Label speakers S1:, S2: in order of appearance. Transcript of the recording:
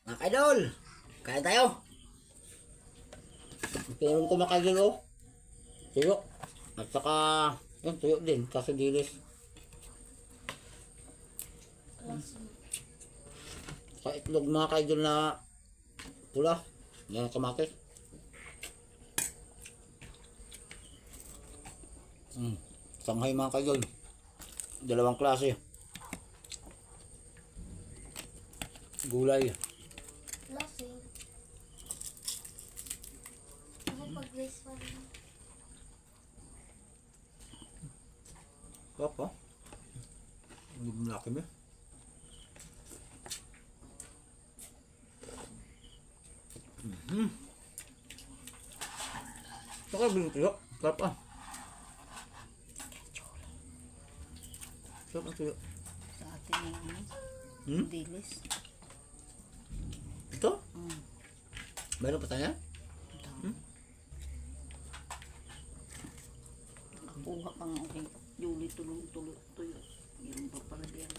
S1: Mga kaidol, kaya tayo. Pinunong ko mga kaidol oh. Tuyo. At saka, yun, tuyo din, kasi dilis. Saka itlog mga kaidol na pula. Yan ang kamatis. Sanghay mga kaidol. Dalawang klase. Gulay.
S2: Lasing. Ako pag-race pa rin.
S1: Papa. Hindi mo laki mo. Ito kayo binutuyo. Sarap ah. Sarap ang tuyo.
S3: Sa atin yung dilis.
S1: Ito? Meron pa tayo?
S3: Nakuha pa nga kay Julie tulong-tuloy tuyo. Yung pa pala diyan.